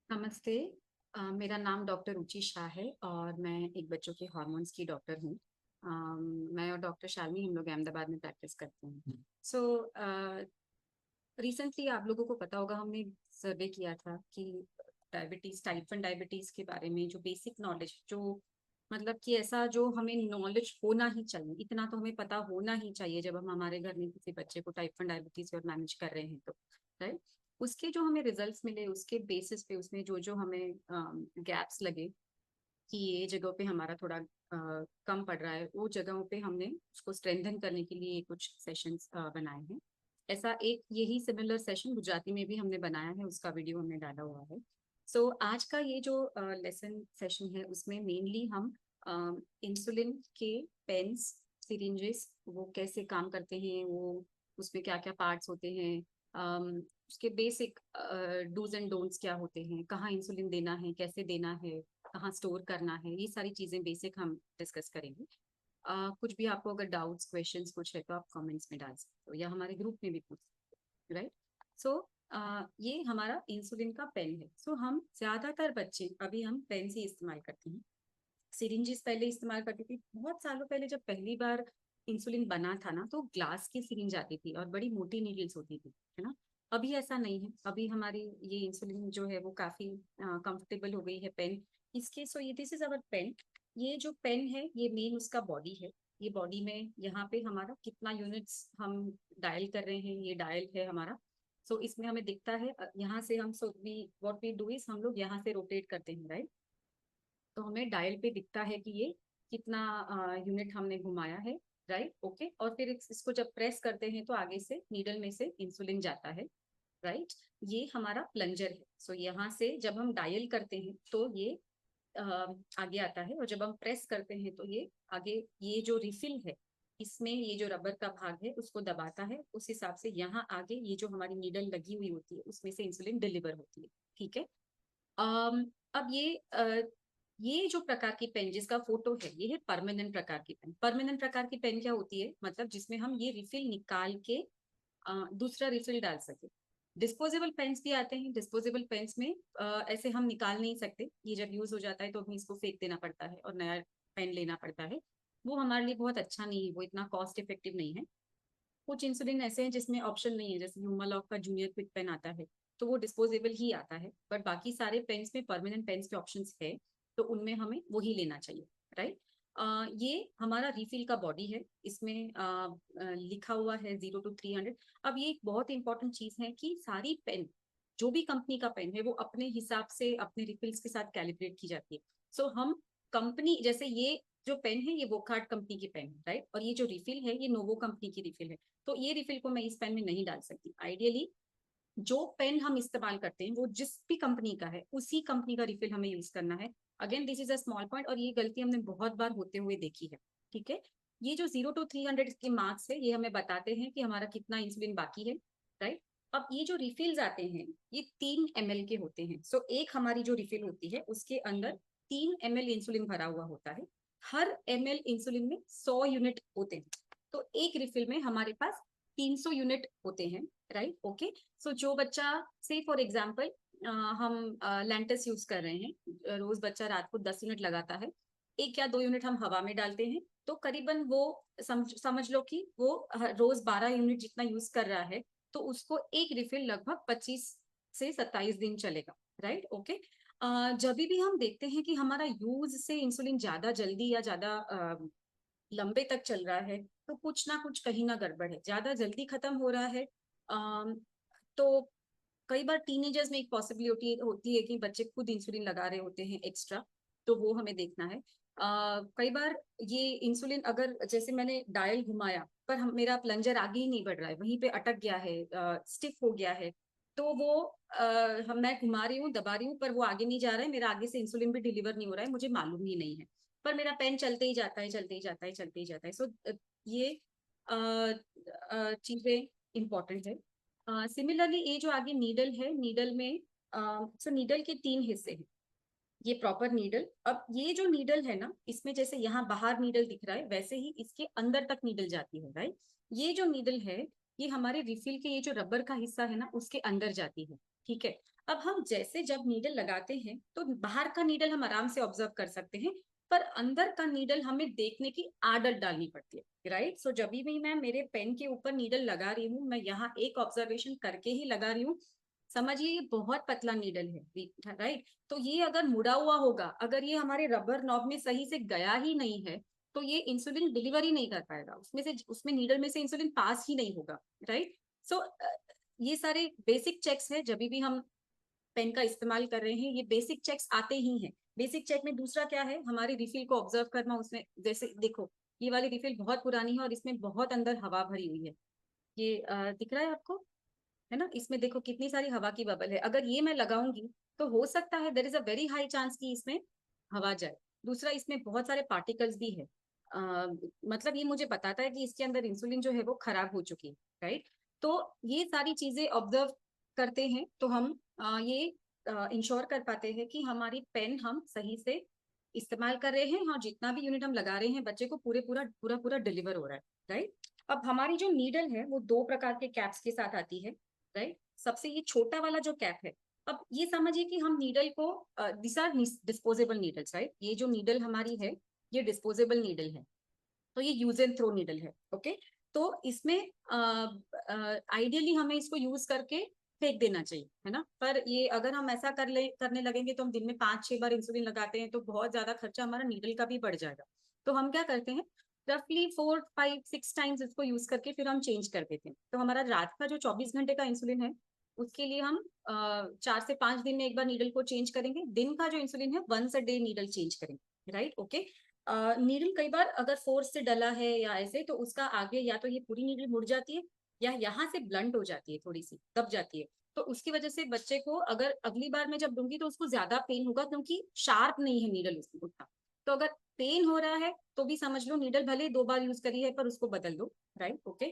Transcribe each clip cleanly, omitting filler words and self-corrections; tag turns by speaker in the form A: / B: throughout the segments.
A: नमस्ते। मेरा नाम डॉक्टर रुचि शाह है और मैं एक बच्चों के हार्मोन्स की डॉक्टर हूँ। मैं और डॉक्टर शालिनी हम लोग अहमदाबाद में प्रैक्टिस करते हैं। सो रिसेंटली आप लोगों को पता होगा, हमने सर्वे किया था कि डायबिटीज, टाइप 1 डायबिटीज के बारे में जो बेसिक नॉलेज, जो मतलब कि ऐसा जो हमें नॉलेज होना ही चाहिए, इतना तो हमें पता होना ही चाहिए जब हम हमारे घर में किसी बच्चे को टाइप 1 डायबिटीज और मैनेज कर रहे हैं तो, राइट। उसके जो हमें रिजल्ट्स मिले, उसके बेसिस पे उसमें जो जो हमें गैप्स लगे कि ये जगहों पे हमारा थोड़ा कम पड़ रहा है, वो जगहों पे हमने उसको स्ट्रेंथन करने के लिए कुछ सेशंस बनाए हैं। ऐसा एक यही सिमिलर सेशन गुजराती में भी हमने बनाया है, उसका वीडियो हमने डाला हुआ है। सो आज का ये जो लेसन सेशन है उसमें मेनली हम इंसुलिन के पेन्स, सिरिंजेस, वो कैसे काम करते हैं, वो उसमें क्या क्या पार्ट्स होते हैं, उसके बेसिक डूज एंड डोंट्स क्या होते हैं, कहाँ इंसुलिन देना है, कैसे देना है, कहाँ स्टोर करना है, ये सारी चीजें बेसिक हम डिस्कस करेंगे। कुछ भी आपको अगर डाउट्स, क्वेश्चंस कुछ है तो आप कमेंट्स में डाल सकते हो या हमारे ग्रुप में भी पूछ सकते हो, राइट। सो ये हमारा इंसुलिन का पेन है। सो हम ज्यादातर बच्चे अभी हम पेन से इस्तेमाल करते हैं। सिरिंजेस पहले इस्तेमाल करती थी, बहुत सालों पहले जब पहली बार इंसुलिन बना था ना, तो ग्लास की सिरिंज आती थी और बड़ी मोटी नीडल्स होती थी, है ना। अभी ऐसा नहीं है, अभी हमारी ये इंसुलिन जो है वो काफी कंफर्टेबल हो गई है पेन। इसके सो ये दिस इज अवर पेन। ये जो पेन है ये मेन उसका बॉडी है। ये बॉडी में यहाँ पे हमारा कितना यूनिट्स हम डायल कर रहे हैं, ये डायल है हमारा। सो इसमें हमें दिखता है, यहाँ से हम so we what we do is हम लोग यहाँ से रोटेट करते हैं, राइट। तो हमें डायल पे दिखता है कि ये कितना यूनिट हमने घुमाया है, राइट, ओके। और फिर इसको जब प्रेस करते हैं तो आगे से नीडल में से इंसुलिन जाता है, राइट। ये हमारा प्लंजर है। सो यहाँ से जब हम डायल करते हैं तो ये अ, आगे आता है, और जब हम प्रेस करते हैं तो ये आगे, ये जो रिफिल है इसमें ये जो रबर का भाग है उसको दबाता है, उस हिसाब से यहाँ आगे ये जो हमारी नीडल लगी हुई होती है उसमें से इंसुलिन डिलीवर होती है, ठीक है। अब ये जो प्रकार की पेन जिसका फोटो है ये है परमानेंट प्रकार की पेन। परमानेंट प्रकार की पेन क्या होती है, मतलब जिसमें हम ये रिफिल निकाल के दूसरा रिफिल डाल सके। डिस्पोजेबल पेन्स भी आते हैं। डिस्पोजेबल पेन्स में ऐसे हम निकाल नहीं सकते, ये जब यूज हो जाता है तो हमें इसको फेंक देना पड़ता है और नया पेन लेना पड़ता है। वो हमारे लिए बहुत अच्छा नहीं है, वो इतना कॉस्ट इफेक्टिव नहीं है। कुछ इंसुलिन ऐसे हैं जिसमें ऑप्शन नहीं है, जैसे ह्यूमालॉग का जूनियर क्विक पेन आता है तो वो डिस्पोजेबल ही आता है, बट बाकी सारे पेन्स में परमानेंट पेन्स के ऑप्शन है, तो उनमें हमें वही लेना चाहिए, राइट। ये हमारा रिफिल का बॉडी है। इसमें लिखा हुआ है 0 to 300। अब ये एक बहुत इंपॉर्टेंट चीज है कि सारी पेन, जो भी कंपनी का पेन है, वो अपने हिसाब से अपने रिफिल्स के साथ कैलिब्रेट की जाती है। सो हम कंपनी, जैसे ये जो पेन है ये वोकार्ड कंपनी की पेन है, राइट, और ये जो रिफिल है ये नोवो कंपनी की रिफिल है। तो ये रिफिल को मैं इस पेन में नहीं डाल सकती। आइडियली जो पेन हम इस्तेमाल करते हैं वो जिस भी कंपनी का है उसी कंपनी का रिफिल हमें यूज करना है। Again this is a small point, और ये गलती हमने बहुत बार होते हुए देखी है, ठीक है। ये जो 0 to 300 के मार्क्स है ये हमें बताते हैं कि हमारा कितना इंसुलिन बाकी है, राइट। अब ये जो रिफिल्स आते हैं ये 3 ml के होते हैं। सो एक हमारी जो रिफिल होती है उसके अंदर 3 ml इंसुलिन भरा हुआ होता है। हर ml इंसुलिन में 100 यूनिट होते हैं। तो एक रिफिल में हमारे पास 300 यूनिट होते हैं, राइट, ओके। सो जो बच्चा, से फॉर एग्जाम्पल हम लेंटस यूज कर रहे हैं, रोज बच्चा रात को 10 यूनिट लगाता है, 1 या 2 यूनिट हम हवा में डालते हैं, तो करीबन वो समझ लो कि वो रोज 12 यूनिट जितना यूज कर रहा है, तो उसको एक रिफिल लगभग 25 से 27 दिन चलेगा, राइट, ओके। जब भी हम देखते हैं कि हमारा यूज से इंसुलिन ज्यादा जल्दी या ज्यादा लंबे तक चल रहा है, तो कुछ ना कुछ कहीं ना गड़बड़ है, ज्यादा जल्दी खत्म हो रहा है। तो कई बार टीनेजर्स में एक पॉसिबिलिटी होती है कि बच्चे खुद इंसुलिन लगा रहे होते हैं एक्स्ट्रा, तो वो हमें देखना है। कई बार ये इंसुलिन, अगर जैसे मैंने डायल घुमाया पर मेरा प्लंजर आगे ही नहीं बढ़ रहा है, वहीं पे अटक गया है, स्टिफ हो गया है, तो वो मैं घुमा रही हूँ, दबा रही हूँ, पर वो आगे नहीं जा रहा है, मेरा आगे से इंसुलिन भी डिलीवर नहीं हो रहा है, मुझे मालूम ही नहीं है, पर मेरा पेन चलते ही जाता है, चलते ही जाता है, चलते ही जाता है। सो ये चीजें इंपॉर्टेंट है। सिमिलरली ये जो आगे नीडल है, नीडल में सो नीडल के 3 हिस्से हैं। ये प्रॉपर नीडल, अब ये जो नीडल है ना, इसमें जैसे यहाँ बाहर नीडल दिख रहा है वैसे ही इसके अंदर तक नीडल जाती है, राइट। ये जो नीडल है ये हमारे रिफिल के ये जो रबर का हिस्सा है ना उसके अंदर जाती है, ठीक है। अब हम जैसे जब नीडल लगाते हैं तो बाहर का नीडल हम आराम से ऑब्जर्व कर सकते हैं, पर अंदर का नीडल हमें देखने की आदत डालनी पड़ती है, राइट। सो जब भी मैं मेरे पेन के ऊपर नीडल लगा रही हूँ, मैं यहाँ एक ऑब्जर्वेशन करके ही लगा रही हूँ। समझिए ये बहुत पतला नीडल है, राइट। तो ये अगर मुड़ा हुआ होगा, अगर ये हमारे रबर नॉब में सही से गया ही नहीं है, तो ये इंसुलिन डिलीवरी नहीं कर पाएगा, उसमें नीडल में से इंसुलिन पास ही नहीं होगा, राइट। सो ये सारे बेसिक चेक्स है जब भी हम पेन का इस्तेमाल कर रहे हैं, ये बेसिक चेक्स आते ही हैं। बेसिक चेक में दूसरा क्या है, हमारी रिफिल को ऑब्जर्व करना। उसमें जैसे देखो, ये वाली रिफिल बहुत पुरानी है और इसमें बहुत अंदर हवा भरी हुई है। ये दिख रहा है आपको, है ना। इसमें देखो कितनी सारी हवा की बबल है। अगर ये मैं लगाऊंगी तो हो सकता है there is a very high chance कि इसमें हवा जाए। दूसरा, इसमें बहुत सारे पार्टिकल्स भी है। मतलब ये मुझे बताता है कि इसके अंदर इंसुलिन जो है वो खराब हो चुकी है, राइट। तो ये सारी चीजें ऑब्जर्व करते हैं तो हम ये इंश्योर कर पाते हैं कि हमारी पेन हम सही से इस्तेमाल कर रहे हैं। हाँ, जितना भी यूनिट हम लगा रहे हैं बच्चे को पूरे पूरा पूरा पूरा डिलीवर हो रहा है, राइट। अब हमारी जो नीडल है वो दो प्रकार के कैप्स के साथ आती है, राइट। सबसे ये छोटा वाला जो कैप है, अब ये समझिए कि हम नीडल को, this are disposable needles, right. ये जो नीडल हमारी है ये डिस्पोजेबल नीडल है, तो ये यूज एंड थ्रो नीडल है, ओके। तो इसमें आइडियली हमें इसको यूज करके फेंक देना चाहिए, है ना। पर ये अगर हम ऐसा करने लगेंगे तो हम दिन में 5-6 बार इंसुलिन लगाते हैं तो बहुत ज्यादा खर्चा हमारा नीडल का भी बढ़ जाएगा। तो हम क्या करते हैं, रफली 4-5-6 टाइम्स इसको यूज करके फिर हम चेंज कर देते हैं। तो हमारा रात का जो 24 घंटे का इंसुलिन है उसके लिए हम 4 से 5 दिन में एक बार नीडल को चेंज करेंगे। दिन का जो इंसुलिन है once a day needle change करेंगे, राइट, ओके। नीडल कई बार अगर फोर्स से डला है या ऐसे, तो उसका आगे या तो ये पूरी नीडल मुड़ जाती है या यहाँ से ब्लंट हो जाती है, थोड़ी सी दब जाती है। तो उसकी वजह से बच्चे को अगर अगली बार मैं जब दूंगी तो उसको ज्यादा पेन होगा, क्योंकि शार्प नहीं है नीडल उसकी उतना। तो अगर पेन हो रहा है तो भी समझ लो नीडल भले 2 बार यूज करी है पर उसको बदल दो, राइट, ओके।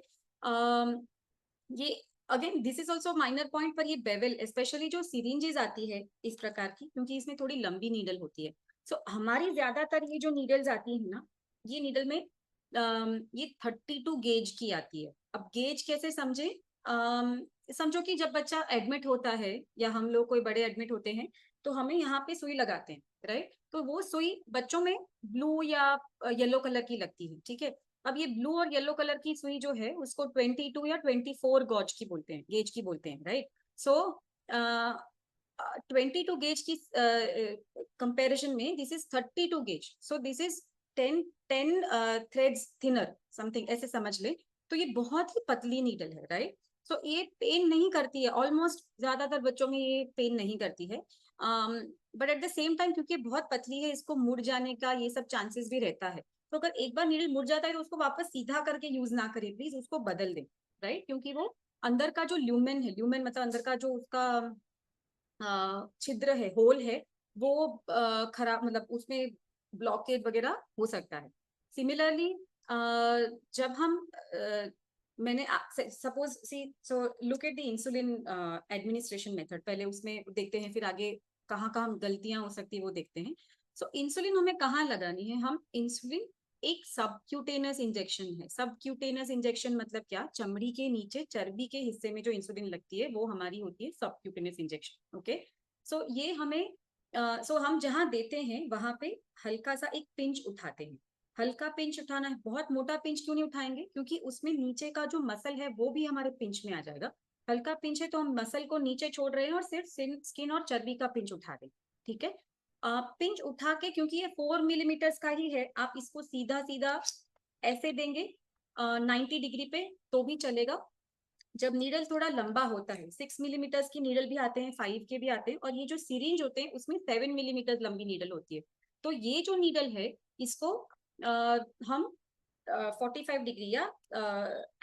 A: ये again this is also minor point, पर ये बेवल स्पेशली जो सिरिंजेस आती है इस प्रकार की, क्योंकि इसमें थोड़ी लंबी नीडल होती है। सो हमारी ज्यादातर ये जो नीडल्स आती है ना, ये नीडल में ये 32 गेज की आती है। अब गेज कैसे समझे, समझो कि जब बच्चा एडमिट होता है या हम लोग कोई बड़े एडमिट होते हैं तो हमें यहाँ पे सुई लगाते हैं, राइट। तो वो सुई बच्चों में ब्लू या येलो कलर की लगती है, ठीक है। अब ये ब्लू और येलो कलर की सुई जो है उसको 22 या 24 गॉज की बोलते हैं, गेज की बोलते हैं, राइट। सो 22 गेज की कंपैरिजन में this is 32 gauge, so this is 10 threads thinner something, ऐसे समझ ले। तो ये बहुत ही पतली नीडल है, राइट। सो ये पेन नहीं करती है, ऑलमोस्ट ज्यादातर बच्चों में ये पेन नहीं करती है। But at the same time क्योंकि बहुत पतली है, इसको मुड़ जाने का ये सब चांसेस भी रहता है। तो अगर एक बार नीडल मुड़ जाता है तो उसको वापस सीधा करके यूज ना करें, प्लीज उसको बदल दें, राइट। क्योंकि वो अंदर का जो ल्यूमेन है, ल्यूमेन मतलब अंदर का जो उसका छिद्र है, होल है, वो खराब, मतलब उसमें ब्लॉकेज वगैरह हो सकता है। सिमिलरली जब हम मैंने suppose see, so look at the insulin administration method, पहले उसमें देखते हैं, फिर आगे कहाँ कहाँ गलतियां हो सकती है वो देखते हैं। सो इंसुलिन हमें कहाँ लगानी है, हम इंसुलिन एक सबक्यूटेनस इंजेक्शन है। सबक्यूटेनस इंजेक्शन मतलब क्या, चमड़ी के नीचे चर्बी के हिस्से में जो इंसुलिन लगती है वो हमारी होती है सबक्यूटेनस इंजेक्शन, ओके। सो ये हमें सो हम जहाँ देते हैं वहां पे हल्का सा एक पिंच उठाते हैं। हल्का पिंच उठाना है, बहुत मोटा पिंच क्यों नहीं उठाएंगे, क्योंकि उसमें नीचे का जो मसल है वो भी हमारे पिंच में आ जाएगा। हल्का पिंच है तो हम मसल को नीचे छोड़ रहे हैं और सिर्फ स्किन और चर्बी का पिंच उठा रहे हैं, ठीक है। पिंच उठा के, क्योंकि ये 4 मिलीमीटर्स का ही है, आप इसको सीधा सीधा ऐसे देंगे 90 डिग्री पे तो भी चलेगा। जब नीडल थोड़ा लंबा होता है, 6 मिलीमीटर्स की नीडल भी आते हैं, 5 के भी आते हैं, और ये जो सिरिंज होते हैं उसमें 7 मिलीमीटर लंबी नीडल होती है। तो ये जो नीडल है इसको हम 45 डिग्री या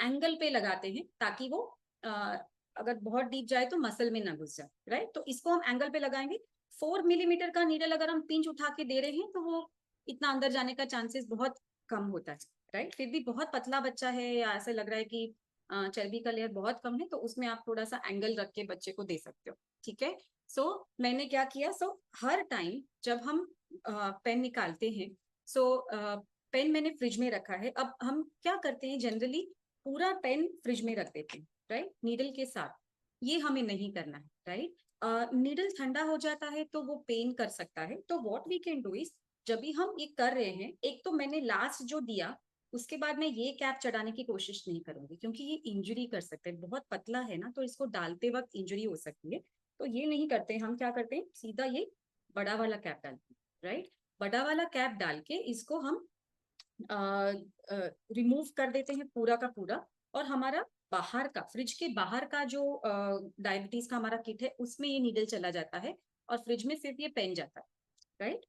A: एंगल पे लगाते हैं, ताकि वो अगर बहुत डीप जाए तो मसल में ना घुस जाए, राइट। तो इसको हम एंगल पे लगाएंगे। 4 मिलीमीटर का नीडल अगर हम पिंच उठा के दे रहे हैं तो वो इतना अंदर जाने का चांसेस बहुत कम होता है, राइट। फिर भी बहुत पतला बच्चा है या ऐसा लग रहा है कि चर्बी का लेयर बहुत कम है, तो उसमें आप थोड़ा सा एंगल रख के बच्चे को दे सकते हो, ठीक है। सो मैंने क्या किया, हर टाइम जब हम पेन निकालते हैं, सो पेन मैंने फ्रिज में रखा है। अब हम क्या करते हैं, जनरली पूरा पेन फ्रिज में रख देते हैं, राइट, नीडल के साथ। ये हमें नहीं करना है, राइट। नीडल ठंडा हो जाता है तो वो पेन कर सकता है। तो what we can do is, जब भी हम ये कर रहे हैं, एक तो मैंने लास्ट जो दिया उसके बाद मैं ये कैप चढ़ाने की कोशिश नहीं करूंगी, क्योंकि ये इंजरी कर सकते हैं, बहुत पतला है ना, तो इसको डालते वक्त इंजरी हो सकती है। तो ये नहीं करते, हम क्या करते हैं, सीधा ये बड़ा वाला कैप डालते हैं, राइट। बड़ा वाला कैप डाल के इसको हम रिमूव कर देते हैं पूरा का पूरा। और हमारा बाहर का, फ्रिज के बाहर का जो डायबिटीज का हमारा किट है उसमें ये नीडल चला जाता है, और फ्रिज में सिर्फ ये पेन जाता है, राइट।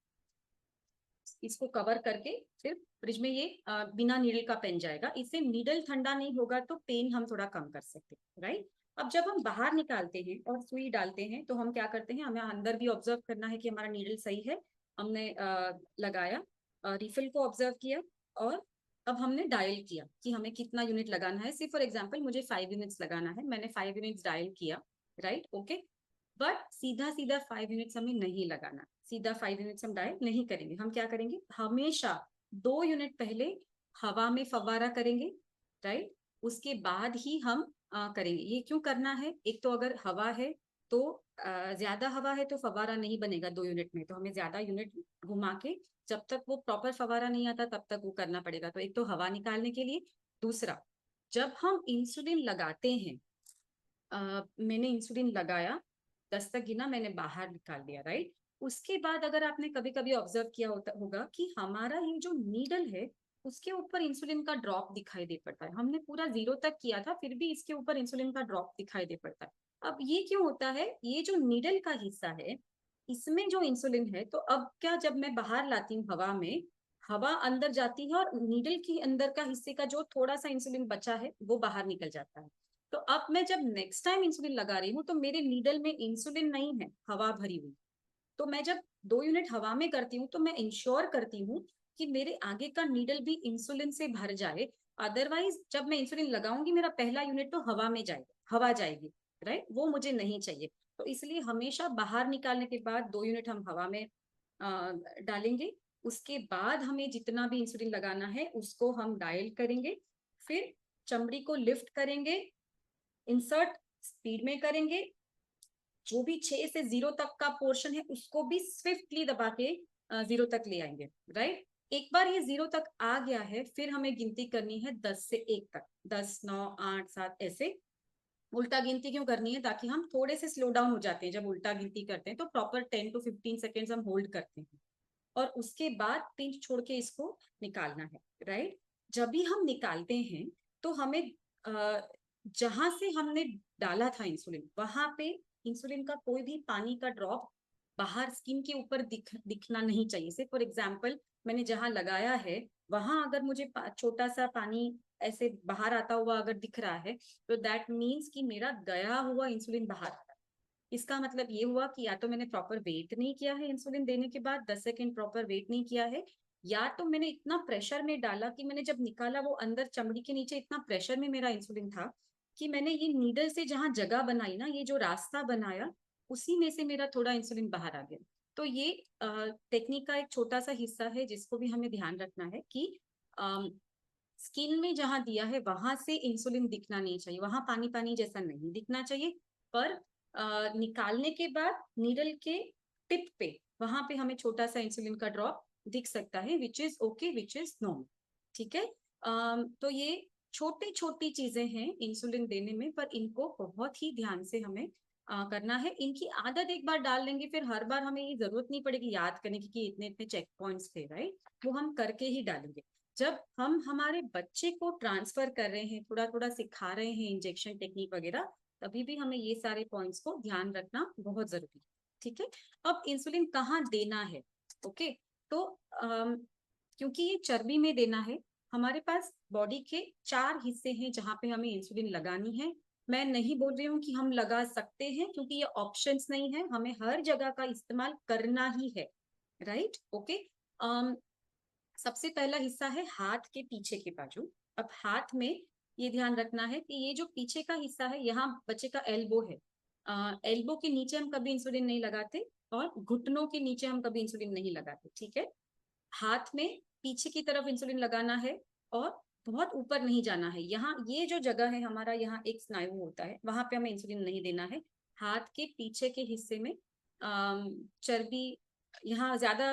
A: इसको कवर करके फिर फ्रिज में ये बिना नीडल का पेन जाएगा। इससे नीडल ठंडा नहीं होगा तो पेन हम थोड़ा कम कर सकते हैं, राइट। अब जब हम बाहर निकालते हैं और सुई डालते हैं तो हम क्या करते हैं, हमें अंदर भी ऑब्जर्व करना है कि हमारा नीडल सही है। हमने लगाया, रिफिल को ऑब्जर्व किया, और अब हमने डायल किया कि हमें कितना यूनिट लगाना है। सी फॉर एग्जाम्पल मुझे 5 यूनिट्स लगाना है, मैंने 5 यूनिट्स डायल किया, राइट, ओके। बट सीधा सीधा 5 यूनिट्स हमें नहीं लगाना, सीधा 5 यूनिट्स हम डायल नहीं करेंगे। हम क्या करेंगे, हमेशा 2 यूनिट पहले हवा में फव्वारा करेंगे, राइट। उसके बाद ही हम करेंगे। ये क्यों करना है, एक तो अगर हवा है तो ज्यादा हवा है तो फव्वारा नहीं बनेगा 2 यूनिट में, तो हमें ज्यादा यूनिट घुमा के जब तक वो प्रॉपर फव्वारा नहीं आता तब तक वो करना पड़ेगा। तो एक तो हवा निकालने के लिए, दूसरा जब हम इंसुलिन लगाते हैं, मैंने इंसुलिन लगाया, 10 तक गिना, मैंने बाहर निकाल दिया, राइट। उसके बाद अगर आपने कभी कभी ऑब्जर्व किया होगा कि हमारा ये जो नीडल है उसके ऊपर इंसुलिन का ड्रॉप दिखाई दे पड़ता है। हमने पूरा 0 तक किया था फिर भी इसके ऊपर इंसुलिन का ड्रॉप दिखाई दे पड़ता है। अब ये क्यों होता है, ये जो नीडल का हिस्सा है इसमें जो इंसुलिन है, तो अब क्या, जब मैं बाहर लाती हूँ हवा में, हवा अंदर जाती है और नीडल के अंदर का हिस्से का जो थोड़ा सा इंसुलिन बचा है वो बाहर निकल जाता है। तो अब मैं जब नेक्स्ट टाइम इंसुलिन लगा रही हूँ तो मेरे नीडल में इंसुलिन नहीं है, हवा भरी हुई। तो मैं जब 2 यूनिट हवा में करती हूँ तो मैं इंश्योर करती हूँ कि मेरे आगे का नीडल भी इंसुलिन से भर जाए। अदरवाइज जब मैं इंसुलिन लगाऊंगी मेरा पहला यूनिट तो हवा में जाएगा, हवा जाएगी, राइट, वो मुझे नहीं चाहिए। तो इसलिए हमेशा बाहर निकालने के बाद 2 यूनिट हम हवा में डालेंगे। उसके बाद हमें जितना भी इंसुलिन लगाना है उसको हम डायल करेंगे, फिर चमड़ी को लिफ्ट करेंगे, इंसर्ट स्पीड में करेंगे, जो भी 6 से 0 तक का पोर्शन है उसको भी स्विफ्टली दबा के 0 तक ले आएंगे, राइट। एक बार ये 0 तक आ गया है फिर हमें गिनती करनी है 10 से 1 तक, 10, 9, 8, 7 ऐसे। उल्टा गिनती क्यों करनी है, ताकि हम थोड़े से स्लो डाउन हो जाते हैं जब उल्टा गिनती करते हैं, तो प्रॉपर 10 to 15 सेकेंड्स हम होल्ड करते हैं और उसके बाद पिंच छोड़ के इसको निकालना है, राइट। जब भी हम निकालते हैं तो हमें जहां से हमने डाला था इंसुलिन वहां पे इंसुलिन का कोई भी पानी का ड्रॉप बाहर स्किन के ऊपर दिखना नहीं चाहिए। से फॉर एग्जाम्पल मैंने जहां लगाया है वहां अगर मुझे छोटा सा पानी ऐसे बाहर आता हुआ अगर दिख रहा है तो दैट मीन्स कि मेरा गया हुआ इंसुलिन बाहर आ रहा है। इसका मतलब ये हुआ कि या तो मैंने प्रॉपर वेट नहीं किया है इंसुलिन देने के बाद, 10 सेकेंड प्रॉपर वेट नहीं किया है, या तो मैंने इतना प्रेशर में डाला कि मैंने जब निकाला वो अंदर चमड़ी के नीचे इतना प्रेशर में मेरा इंसुलिन था कि मैंने ये नीडल से जहां जगह बनाई ना, ये जो रास्ता बनाया उसी में से मेरा थोड़ा इंसुलिन बाहर आ गया। तो ये टेक्निक का एक छोटा सा हिस्सा है जिसको भी हमें ध्यान रखना है कि स्किन में जहां दिया है वहां से इंसुलिन दिखना नहीं चाहिए, वहां पानी पानी जैसा नहीं दिखना चाहिए। पर निकालने के बाद नीडल के टिप पे वहां पे हमें छोटा सा इंसुलिन का ड्रॉप दिख सकता है, which is okay, which is normal, ठीक है। तो ये छोटी छोटी चीजें हैं इंसुलिन देने में, पर इनको बहुत ही ध्यान से हमें करना है। इनकी आदत एक बार डाल लेंगे फिर हर बार हमें ये जरूरत नहीं पड़ेगी याद करने की कि इतने इतने चेक पॉइंट्स थे, राइट। वो हम करके ही डालेंगे। जब हम हमारे बच्चे को ट्रांसफर कर रहे हैं, थोड़ा थोड़ा सिखा रहे हैं इंजेक्शन टेक्निक वगैरह, तभी भी हमें ये सारे पॉइंट्स को ध्यान रखना बहुत जरूरी है, ठीक है। अब इंसुलिन कहाँ देना है, ओके। तो क्योंकि ये चर्बी में देना है, हमारे पास बॉडी के 4 हिस्से हैं जहां पे हमें इंसुलिन लगानी है। मैं नहीं बोल रही हूँ कि हम लगा सकते हैं, क्योंकि ये ऑप्शंस नहीं है, हमें हर जगह का इस्तेमाल करना ही है, राइट, ओके। सबसे पहला हिस्सा है हाथ के पीछे के बाजू। अब हाथ में ये ध्यान रखना है कि ये जो पीछे का हिस्सा है यहाँ बच्चे का एल्बो है, एल्बो के नीचे हम कभी इंसुलिन नहीं लगाते और घुटनों के नीचे हम कभी इंसुलिन नहीं लगाते, ठीक है। हाथ में पीछे की तरफ इंसुलिन लगाना है और बहुत ऊपर नहीं जाना है। यहाँ ये जो जगह है हमारा, यहाँ एक स्नायु होता है, वहां पे हमें इंसुलिन नहीं देना है। हाथ के पीछे के हिस्से में चर्बी, यहाँ ज्यादा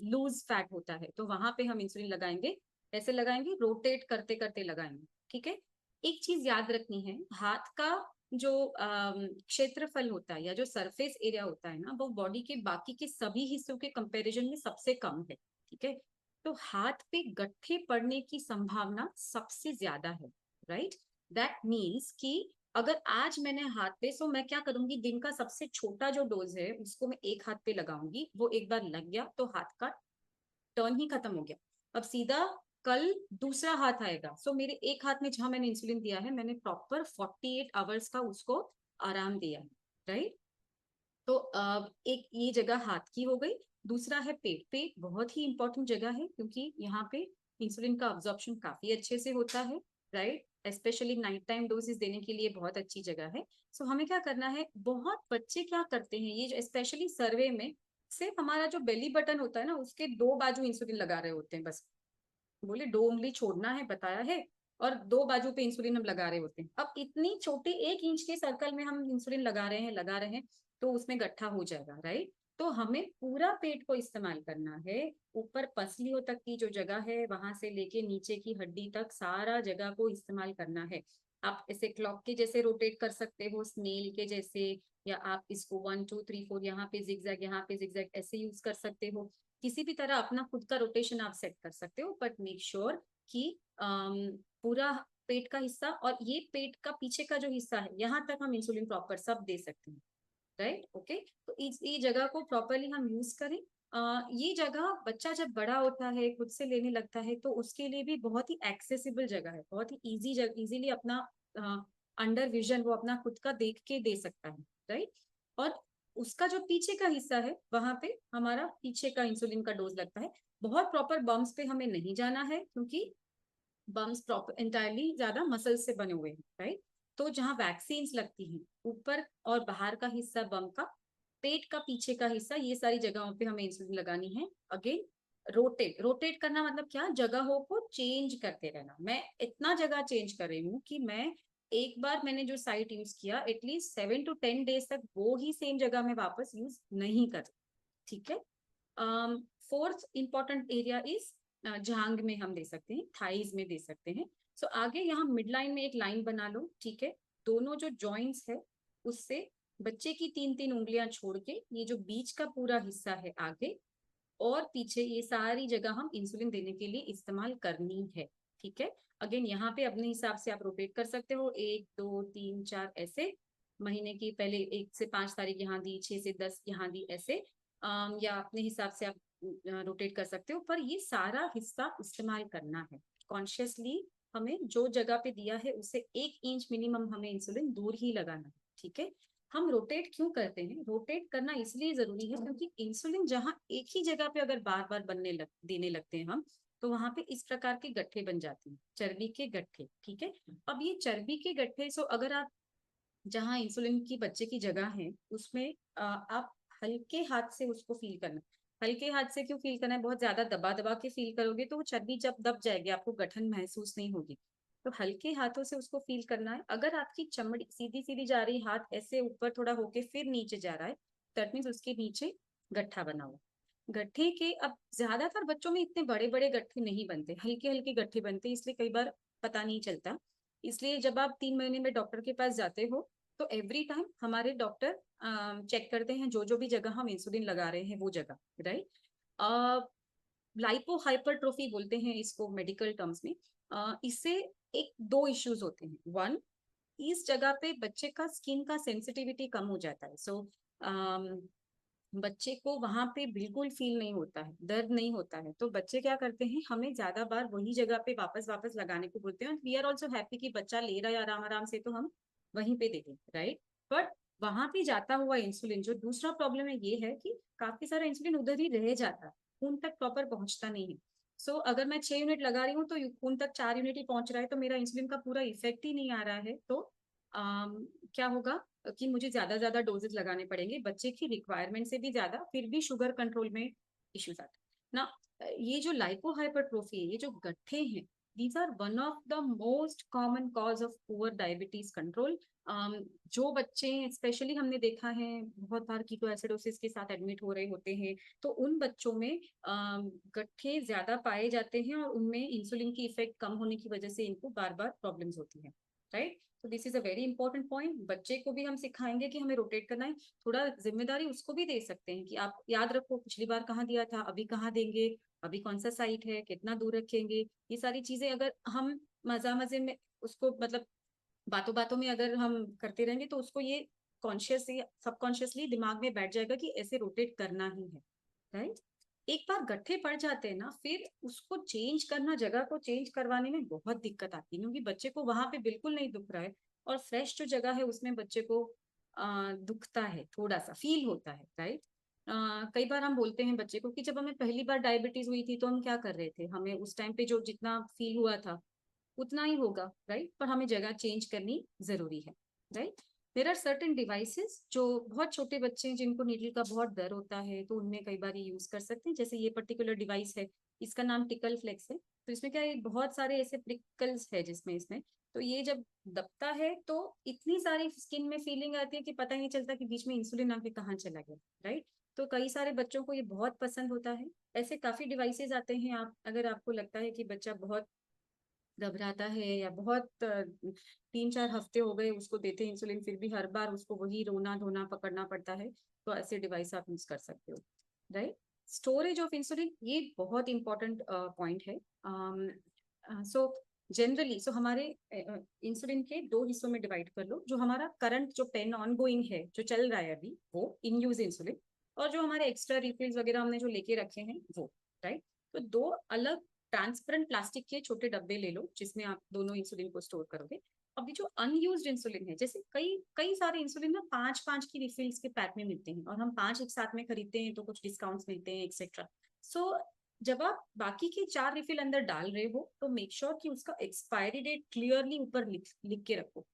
A: लूज फैट होता है, तो वहां पे हम इंसुलिन लगाएंगे। ऐसे लगाएंगे, रोटेट करते करते लगाएंगे, ठीक है। एक चीज याद रखनी है, हाथ का जो क्षेत्रफल होता है या जो सरफेस एरिया होता है ना, वो बॉडी के बाकी के सभी हिस्सों के कंपैरिजन में सबसे कम है, ठीक है। तो हाथ पे गट्ठे पड़ने की संभावना सबसे ज्यादा है, राइट। दैट मीन्स कि अगर आज मैंने हाथ पे, सो मैं क्या करूंगी, दिन का सबसे छोटा जो डोज है उसको मैं एक हाथ पे लगाऊंगी, वो एक बार लग गया तो हाथ का टर्न ही खत्म हो गया। अब सीधा कल दूसरा हाथ आएगा, सो मेरे एक हाथ में जहां मैंने इंसुलिन दिया है, मैंने प्रॉपर 48 आवर्स का उसको आराम दिया है, राइट। तो एक ये जगह हाथ की हो गई। दूसरा है पेट। पेट बहुत ही इंपॉर्टेंट जगह है, क्योंकि यहाँ पे इंसुलिन का अब्जॉर्प्शन काफी अच्छे से होता है, right. Specially night time doses देने के लिए बहुत अच्छी जगह है। सो हमें क्या करना है, बहुत बच्चे क्या करते हैं, ये जो स्पेशली सर्वे में सिर्फ हमारा जो बेली बटन होता है ना, उसके दो बाजू इंसुलिन लगा रहे होते हैं बस। बोले 2 उंगली छोड़ना है, बताया है, और दो बाजू पे इंसुलिन हम लगा रहे होते हैं। अब इतनी छोटी 1 इंच के सर्कल में हम इंसुलिन लगा रहे हैं, तो उसमें गट्ठा हो जाएगा, राइट। तो हमें पूरा पेट को इस्तेमाल करना है। ऊपर पसलियों तक की जो जगह है, वहां से लेके नीचे की हड्डी तक सारा जगह को इस्तेमाल करना है। आप ऐसे क्लॉक के जैसे रोटेट कर सकते हो, स्नेल के जैसे, या आप इसको 1 2 3 4 यहाँ पे जिगजैग, यहाँ पे जिगजैग, ऐसे यूज कर सकते हो। किसी भी तरह अपना खुद का रोटेशन आप सेट कर सकते हो, बट मेक श्योर कि पूरा पेट का हिस्सा और ये पेट का पीछे का जो हिस्सा है, यहाँ तक हम इंसुलिन प्रॉपर सब दे सकते हैं, राइट। ओके, तो ये जगह को प्रॉपरली हम यूज करें। ये जगह बच्चा जब बड़ा होता है, खुद से लेने लगता है, तो उसके लिए भी बहुत ही एक्सेसिबल जगह है, बहुत ही इजीली अपना अंडर विजन वो अपना खुद का देख के दे सकता है, राइट। और उसका जो पीछे का हिस्सा है, वहां पे हमारा पीछे का इंसुलिन का डोज लगता है। बहुत प्रॉपर बम्स पे हमें नहीं जाना है, क्योंकि बम्स प्रॉपर इंटायरली ज्यादा मसल से बने हुए हैं, राइट। तो जहाँ वैक्सीन लगती हैं, ऊपर और बाहर का हिस्सा बम का, पेट का पीछे का हिस्सा, ये सारी जगहों पे हमें इंसुलिन लगानी है। अगेन, रोटेट रोटेट करना मतलब क्या, जगहों को चेंज करते रहना। मैं इतना जगह चेंज कर रही हूँ कि मैं एक बार मैंने जो साइट यूज किया, एटलीस्ट 7 to 10 डेज तक वो ही सेम जगह में वापस यूज नहीं कर, ठीक है। फोर्थ इंपॉर्टेंट एरिया इज जांग में हम दे सकते हैं, थाइज में दे सकते हैं। सो आगे यहाँ मिड लाइन में एक लाइन बना लो, ठीक है। दोनों जो जॉइंट्स है, उससे बच्चे की 3 3 उंगलियां छोड़ के ये जो बीच का पूरा हिस्सा है, आगे और पीछे, ये सारी जगह हम इंसुलिन देने के लिए इस्तेमाल करनी है, ठीक है। अगेन यहाँ पे अपने हिसाब से आप रोटेट कर सकते हो, 1 2 3 4 ऐसे। महीने की पहले 1 से 5 तारीख यहाँ दी, 6 से 10 यहाँ दी, ऐसे। या अपने हिसाब से आप रोटेट कर सकते हो, पर ये सारा हिस्सा इस्तेमाल करना है कॉन्शियसली। हमें जो जगह पे दिया है उससे 1 इंच मिनिमम हमें इंसुलिन दूर ही लगाना है, ठीक है। हम रोटेट क्यों करते हैं, रोटेट करना इसलिए जरूरी है क्योंकि इंसुलिन जहां एक ही जगह पे अगर बार बार देने लगते हैं हम, तो वहां पे इस प्रकार के गट्ठे बन जाते हैं, चर्बी के गट्ठे, ठीक है। अब ये चर्बी के गट्ठे, सो अगर आप जहाँ इंसुलिन की बच्चे की जगह है, उसमें आप हल्के हाथ से उसको फील करना। हल्के हाथ से क्यों फील करना है, बहुत ज्यादा दबा दबा के फील करोगे तो वो चर्बी जब दब जाएगी, आपको गठन महसूस नहीं होगी। तो हल्के हाथों से उसको फील करना है। अगर आपकी चमड़ी सीधी सीधी जा रही, हाथ ऐसे ऊपर थोड़ा होके फिर नीचे जा रहा है, दैट मीन्स उसके नीचे गट्ठा बना हुआ। गट्ठे के, अब ज्यादातर बच्चों में इतने बड़े बड़े गट्ठे नहीं बनते, हल्के हल्के गट्ठे बनते, इसलिए कई बार पता नहीं चलता। इसलिए जब आप 3 महीने में डॉक्टर के पास जाते हो, तो एवरी टाइम हमारे डॉक्टर चेक करते हैं जो जो भी जगह हम इंसुलिन लगा रहे हैं वो जगह, राइट। लाइपो हाइपरट्रोफी बोलते हैं इसको मेडिकल टर्म्स में। इससे एक दो इश्यूज होते हैं। वन, इस जगह पे बच्चे का स्किन का सेंसिटिविटी कम हो जाता है। सो बच्चे को वहां पे बिल्कुल फील नहीं होता है, दर्द नहीं होता है, तो बच्चे क्या करते हैं, हमें ज्यादा बार वही जगह पे वापस वापस लगाने को बोलते हैं। वी आर ऑल्सो हैप्पी कि बच्चा ले रहा है आराम आराम से, तो हम वहीं पे दे दें, राइट। बट वहां पे जाता हुआ इंसुलिन, जो दूसरा प्रॉब्लम है ये है कि काफी सारा इंसुलिन उधर ही रह जाता है, खून तक प्रॉपर पहुंचता नहीं है। सो अगर मैं 6 यूनिट लगा रही हूँ तो खून तक 4 यूनिट ही पहुंच रहा है, तो मेरा इंसुलिन का पूरा इफेक्ट ही नहीं आ रहा है। तो क्या होगा कि मुझे ज्यादा डोजेस लगाने पड़ेंगे, बच्चे की रिक्वायरमेंट से भी ज्यादा, फिर भी शुगर कंट्रोल में इश्यूज आते हैं ना। ये जो लाइपोहाइपरट्रोफी है, ये जो गट्ठे हैं, these are one of the most common cause of poor diabetes control. जो बच्चे स्पेशली हमने देखा है बहुत बार कीटोएसिडोसिस के साथ एडमिट हो रहे होते हैं, तो उन बच्चों में गट्ठे ज्यादा पाए जाते हैं और उनमें इंसुलिन की इफेक्ट कम होने की वजह से इनको बार बार प्रॉब्लम्स होती है, राइट। तो this is a very important point. बच्चे को भी हम सिखाएंगे कि हमें रोटेट करना है, थोड़ा जिम्मेदारी उसको भी दे सकते हैं कि आप याद रखो पिछली बार कहाँ दिया था, अभी कहाँ देंगे, अभी कौन सा साइट है, कितना दूर रखेंगे। ये सारी चीजें अगर हम मजा मजे में उसको मतलब बातों बातों में अगर हम करते रहेंगे तो उसको ये कॉन्शियसली सबकॉन्शियसली दिमाग में बैठ जाएगा कि ऐसे रोटेट करना ही है, राइट। एक बार गट्ठे पड़ जाते हैं ना, फिर उसको चेंज करना, जगह को चेंज करवाने में बहुत दिक्कत आती है, क्योंकि बच्चे को वहां पे बिल्कुल नहीं दुख रहा है और फ्रेश जो जगह है उसमें बच्चे को दुखता है, थोड़ा सा फील होता है, राइट। कई बार हम बोलते हैं बच्चे को कि जब हमें पहली बार डायबिटीज हुई थी तो हम क्या कर रहे थे, हमें उस टाइम पे जो जितना फील हुआ था उतना ही होगा, राइट, पर हमें जगह चेंज करनी जरूरी है, right. There are certain devices जो बहुत छोटे बच्चे हैं जिनको नीडल का बहुत डर होता है, तो उनमें कई बार ये यूज कर सकते हैं। जैसे ये पर्टिकुलर डिवाइस है, इसका नाम टिकल फ्लेक्स है। तो इसमें क्या है, बहुत सारे ऐसे प्रिकल्स है जिसमें इसमें, तो ये जब दबता है तो इतनी सारी स्किन में फीलिंग आती है कि पता ही नहीं चलता कि बीच में इंसुलिन आके कहाँ चला गया, राइट। तो कई सारे बच्चों को ये बहुत पसंद होता है। ऐसे काफी डिवाइसेस आते हैं, आप अगर आपको लगता है कि बच्चा बहुत घबराता है या बहुत 3-4 हफ्ते हो गए उसको देते हैं इंसुलिन, फिर भी हर बार उसको वही रोना धोना पकड़ना पड़ता है, तो ऐसे डिवाइस आप यूज कर सकते हो, राइट। स्टोरेज ऑफ इंसुलिन ये बहुत इंपॉर्टेंट पॉइंट है। सो जनरली हमारे इंसुलिन के दो हिस्सों में डिवाइड कर लो। जो हमारा करंट जो पेन ऑन गोइंग है, जो चल रहा है अभी, वो इन यूज इंसुलिन, और जो हमारे एक्स्ट्रा रिफिल्स वगैरह हमने जो लेके रखे हैं वो, राइट। तो दो अलग ट्रांसपेरेंट प्लास्टिक के छोटे डब्बे ले लो जिसमें आप दोनों इंसुलिन को स्टोर करोगे। अभी जो अनयूज्ड इंसुलिन है, जैसे कई कई सारे इंसुलिन ना 5-5 की रिफिल्स के पैक में मिलते हैं और हम 5 एक साथ में खरीदते हैं तो कुछ डिस्काउंट्स मिलते हैं एक्सेट्रा। सो जब आप बाकी के 4 रिफिल अंदर डाल रहे हो तो मेक श्योर कि उसका एक्सपायरी डेट क्लियरली ऊपर लिख के रखो,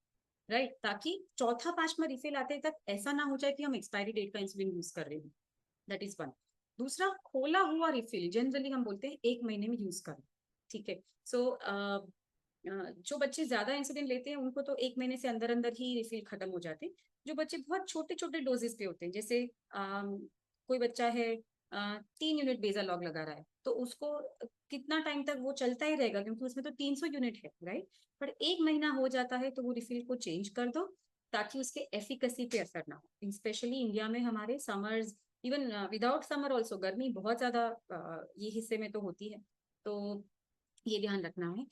A: राइट, ताकि चौथा 5वां रिफिल आते तक ऐसा ना हो जाए कि हम एक्सपायरी डेट का इंसुलिन यूज कर रहे हो। That is one. दूसरा, खोला हुआ रिफिल जनरली हम बोलते हैं 1 महीने में यूज करो, ठीक है। सो जो बच्चे ज्यादा इंसुलिन लेते हैं उनको तो 1 महीने से अंदर अंदर ही रिफिल खत्म हो जाते हैं। जो बच्चे बहुत छोटे छोटे डोजेस पे होते हैं, जैसे कोई बच्चा है 3 यूनिट बेजालॉग लगा रहा है, तो उसको कितना टाइम तक वो चलता ही रहेगा क्योंकि उसमें तो 300 यूनिट है, राइट। पर 1 महीना हो जाता है तो वो रिफिल को चेंज कर दो ताकि उसके एफिकेसी पे असर ना हो। स्पेशली इंडिया में हमारे summers, even without summer also, गर्मी बहुत ज्यादा ये हिस्से में तो होती है, तो ये ध्यान रखना है।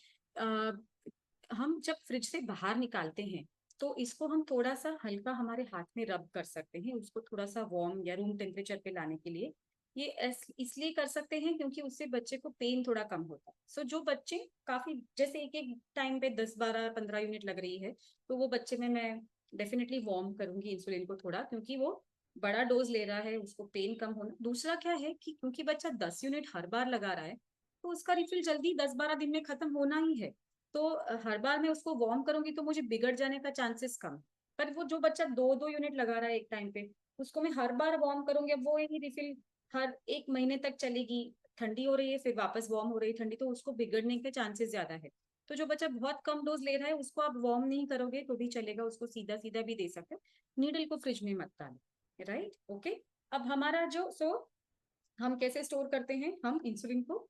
A: हम जब फ्रिज से बाहर निकालते हैं तो इसको हम थोड़ा सा हल्का हमारे हाथ में रब कर सकते हैं, उसको थोड़ा सा वार्म या रूम टेम्परेचर पे लाने के लिए। ये इसलिए कर सकते हैं क्योंकि उससे बच्चे को पेन थोड़ा कम होता है। सो जो बच्चे काफी, जैसे एक एक टाइम पे 10-12-15 यूनिट लग रही है, तो वो बच्चे में मैं डेफिनेटली वार्म करूंगी इंसुलिन को थोड़ा, क्योंकि वो बड़ा डोज ले रहा है, उसको पेन कम होना। दूसरा क्या है कि क्योंकि बच्चा 10 यूनिट हर बार लगा रहा है तो उसका रिफिल जल्दी 10-12 दिन में खत्म होना ही है। तो हर बार मैं उसको वार्म करूंगी तो मुझे बिगड़ जाने का चांसेस कम। पर वो जो बच्चा 2-2 यूनिट लगा रहा है एक टाइम पे, उसको मैं हर बार वार्म करूंगी, अब वो ही रिफिल हर 1 महीने तक चलेगी। ठंडी हो रही है फिर वापस वार्म हो रही है ठंडी, तो उसको बिगड़ने के चांसेस ज्यादा है। तो जो बच्चा बहुत कम डोज ले रहा है उसको आप वार्म नहीं करोगे तो भी चलेगा, उसको सीधा सीधा भी दे सकते हो। नीडल को फ्रिज में मत डालो, राइट, ओके। अब हमारा जो हम कैसे स्टोर करते हैं, हम इंसुलिन को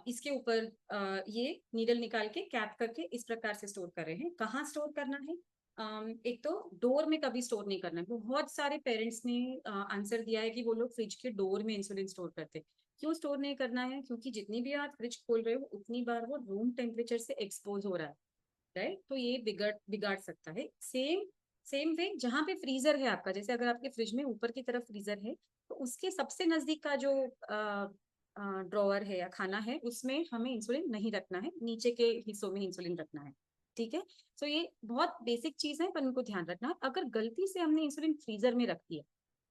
A: इसके ऊपर ये नीडल निकाल के कैप करके इस प्रकार से स्टोर कर रहे हैं। कहाँ स्टोर करना है? एक तो डोर में कभी स्टोर नहीं करना है। बहुत सारे पेरेंट्स ने आंसर दिया है कि वो लोग फ्रिज के डोर में इंसुलिन स्टोर करते हैं। क्यों स्टोर नहीं करना है? क्योंकि जितनी भी आप फ्रिज खोल रहे हो उतनी बार वो रूम टेम्परेचर से एक्सपोज हो रहा है, राइट। तो ये बिगड़ बिगाड़ सकता है। सेम सेम वे जहाँ पे फ्रीजर है आपका, जैसे अगर आपके फ्रिज में ऊपर की तरफ फ्रीजर है तो उसके सबसे नजदीक का जो ड्रॉअर है या खाना है उसमें हमें इंसुलिन नहीं रखना है, नीचे के हिस्सों में इंसुलिन रखना है, ठीक है। सो ये बहुत बेसिक चीज है पर उनको ध्यान रखना है। अगर गलती से हमने इंसुलिन फ्रीजर में रख दिया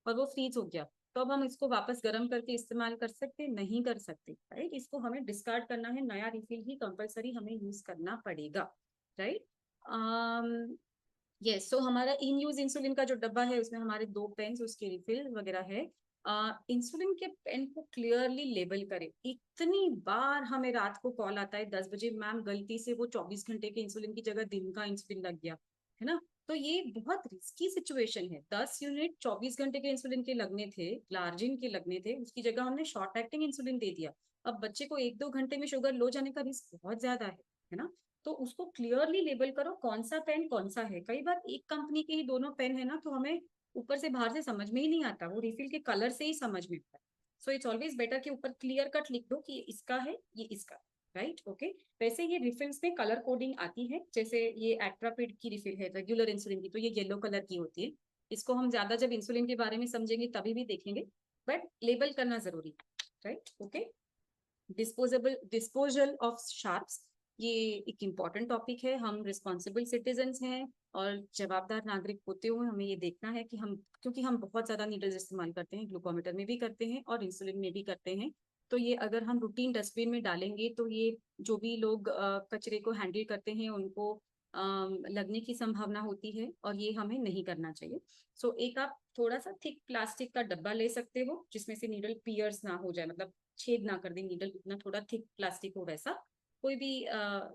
A: और वो फ्रीज हो गया तो अब हम इसको वापस गर्म करके इस्तेमाल कर सकते नहीं कर सकते, राइट। इसको हमें डिस्कार्ड करना है, नया रिफिल ही कंपलसरी हमें यूज करना पड़ेगा, राइट। यस, सो हमारा इन यूज इंसुलिन का जो डब्बा है उसमें हमारे 2 पेन्स उसके रिफिल वगैरह है। इंसुलिन के पेन को क्लियरली लेबल करें। इतनी बार हमें रात को कॉल आता है 10 बजे, मैम गलती से वो 24 घंटे के इंसुलिन की जगह दिन का इंसुलिन लग गया, है ना। तो ये बहुत रिस्की सिचुएशन है। 10 यूनिट 24 घंटे के इंसुलिन के लगने थे, ग्लार्जिन के लगने थे, उसकी जगह हमने शॉर्ट एक्टिंग इंसुलिन दे दिया। अब बच्चे को 1-2 घंटे में शुगर लो जाने का रिस्क बहुत ज्यादा है ना। तो उसको क्लियरली लेबल करो कौन सा पेन कौन सा है। कई बार एक कंपनी के ही दोनों पेन है ना, तो हमें ऊपर से बाहर से समझ में ही नहीं आता, वो रिफिल के कलर से ही समझ में आता है। सो इट्स ऑलवेज बेटर कि ऊपर क्लियर कट लिख दो कि ये इसका है, ये इसका, राइट, ओके। वैसे ये रिफिल्स में कलर कोडिंग आती है, जैसे ये एक्ट्रापिड की रिफिल है रेगुलर इंसुलिन की, तो ये येलो कलर की होती है। इसको हम ज्यादा जब इंसुलिन के बारे में समझेंगे तभी भी देखेंगे, बट लेबल करना जरूरी है, right, okay. Disposal of sharps, ये एक इम्पॉर्टेंट टॉपिक है। हम रिस्पॉन्सिबल सिटीजन्स हैं और जवाबदार नागरिक होते हुए हमें ये देखना है कि हम, क्योंकि हम बहुत ज्यादा नीडल्स इस्तेमाल करते हैं, ग्लूकोमीटर में भी करते हैं और इंसुलिन में भी करते हैं। तो ये अगर हम रूटीन डस्टबिन में डालेंगे तो ये जो भी लोग कचरे को हैंडल करते हैं उनको लगने की संभावना होती है, और ये हमें नहीं करना चाहिए। सो एक आप थोड़ा सा थिक प्लास्टिक का डब्बा ले सकते हो जिसमें से नीडल पियर्स ना हो जाए, मतलब छेद ना कर दे नीडल, उतना थोड़ा थिक प्लास्टिक हो वैसा। कोई भी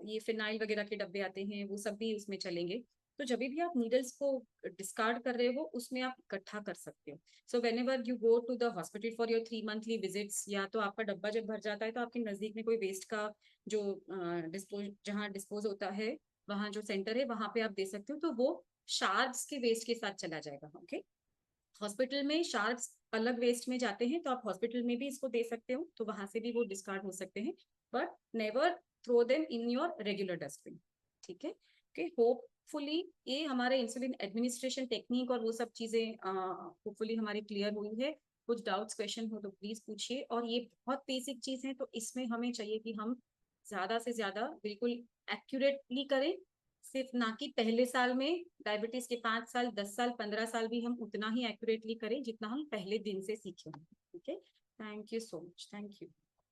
A: ये फिनाइल वगैरह के डब्बे आते हैं वो सब भी उसमें चलेंगे। तो जब भी आप नीडल्स को डिस्कार्ड कर रहे हो उसमें आप इकट्ठा कर सकते हो। So whenever you go to the hospital for your 3 monthly visits, या तो आपका डब्बा जब भर जाता है तो आपके नजदीक में कोई वेस्ट का जो जहाँ डिस्पोज होता है, वहाँ जो सेंटर है वहां पे आप दे सकते हो, तो वो शार्प्स के वेस्ट के साथ चला जाएगा, ओके। हॉस्पिटल में शार्प्स अलग वेस्ट में जाते हैं, तो आप हॉस्पिटल में भी इसको दे सकते हो, तो वहां से भी वो डिस्कार्ड हो सकते हैं, but never throw them in your regular dustbin, ठीक है, ओके। होपफुली ये हमारे इंसुलिन एडमिनिस्ट्रेशन टेक्निक और वो सब चीजें होपफुली हमारी क्लियर हुई है। कुछ डाउट्स क्वेश्चन हो तो प्लीज पूछिए, और ये बहुत बेसिक चीज है, तो इसमें हमें चाहिए कि हम ज्यादा से ज्यादा बिल्कुल एक्यूरेटली करें। सिर्फ ना कि पहले साल में डायबिटीज के 5 साल 10 साल 15 साल भी हम उतना ही एक्यूरेटली करें जितना हम पहले दिन से सीखे हैं, ठीक है। Thank you so much, thank you.